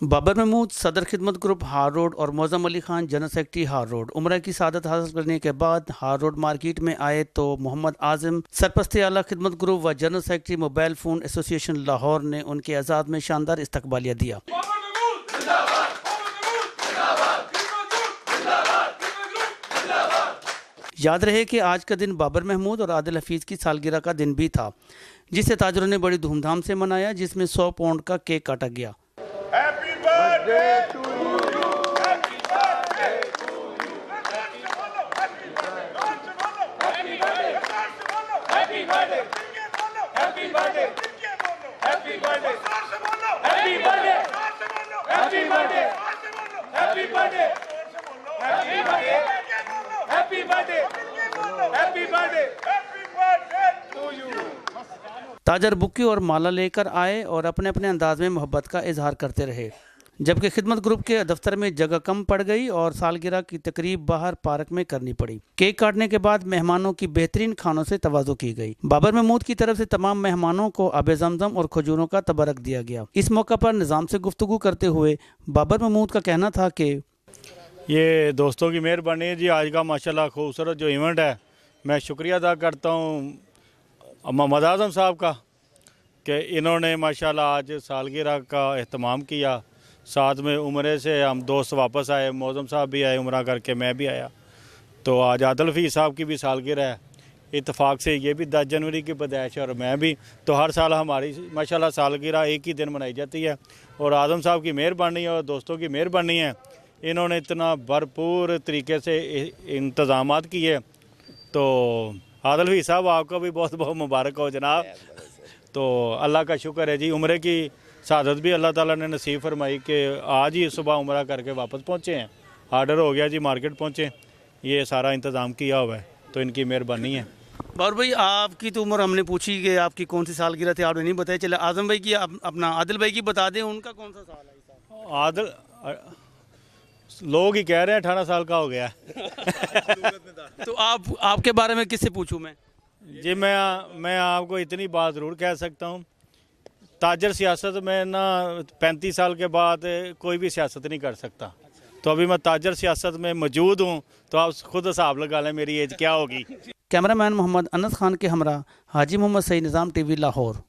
बाबर महमूद सदर खिदमत ग्रुप हार रोड और मौजम अली खान जनरल सेक्रेटरी हार रोड उम्र की सादत हासिल करने के बाद हार रोड मार्केट में आए तो मोहम्मद आजम सरपरस्ती आला खिदमत ग्रुप व general secretary mobile phone association Lahore ने उनके आज़ाद में शानदार इस्तकबालिया दिया। याद रहे कि आज का दिन बाबर महमूद और आदिल हफीज़ की सालगिरह का दिन भी था, जिसे ताजरों ने बड़ी धूमधाम से मनाया, जिसमें 100 पाउंड का केक काटा गया। ताजर बुक्की और माला लेकर आए और अपने अपने अंदाज में मोहब्बत का इजहार करते रहे, जबकि खिदमत ग्रुप के दफ्तर में जगह कम पड़ गई और सालगिरह की तकरीब बाहर पार्क में करनी पड़ी। केक काटने के बाद मेहमानों की बेहतरीन खानों से तवाज़ो की गई। बाबर महमूद की तरफ से तमाम मेहमानों को आब ज़मज़म और खजूरों का तबरक दिया गया। इस मौका पर निज़ाम से गुफ्तगू करते हुए बाबर महमूद का कहना था कि ये दोस्तों की मेहरबानी है जी। आज का माशाल्लाह खूबसूरत जो इवेंट है, मैं शुक्रिया अदा करता हूँ मोहम्मद आज़म साहब का कि इन्होंने माशाल्लाह आज सालगिरह का एहतमाम किया। साथ में उम्रे से हम दोस्त वापस आए, मौज़म साहब भी आए उम्रा करके, मैं भी आया। तो आज आदिल हफीज़ साहब की भी सालगिरह है। इत्तेफाक से ये भी 10 जनवरी की पैदाइश है और मैं भी, तो हर साल हमारी माशाल्लाह सालगिरह एक ही दिन मनाई जाती है। और आज़म साहब की मेहरबानी और दोस्तों की मेहरबानी है, इन्होंने इतना भरपूर तरीके से इंतज़ामात किए। तो आदिल हफीज़ साहब आपका भी बहुत बहुत मुबारक हो जनाब। तो अल्लाह का शुक्र है जी, उम्रे की सादत भी अल्लाह ताला ने नसीब फरमाई कि आज ही सुबह उम्रा करके वापस पहुँचे हैं। आर्डर हो गया जी, मार्केट पहुँचे, ये सारा इंतज़ाम किया हुआ है, तो इनकी मेहरबानी है। बाबर भाई, आपकी तो उम्र हमने पूछी कि आपकी कौन सी सालगिरह थी, आपने नहीं बताया। चले आजम भाई की, अपना आदिल भाई की बता दें, उनका कौन सा साल है? आदिल लोग ही कह रहे हैं 18 साल का हो गया। तो आपके बारे में किससे पूछूं मैं? जी मैं आपको इतनी बात ज़रूर कह सकता हूँ, ताजर सियासत में ना 35 साल के बाद कोई भी सियासत नहीं कर सकता। तो अभी मैं ताजर सियासत में मौजूद हूँ, तो आप खुद हिसाब लगा लें मेरी एज क्या होगी। कैमरामैन मोहम्मद अनस खान के हमरा हाजी मोहम्मद सईद, निज़ाम टीवी लाहौर।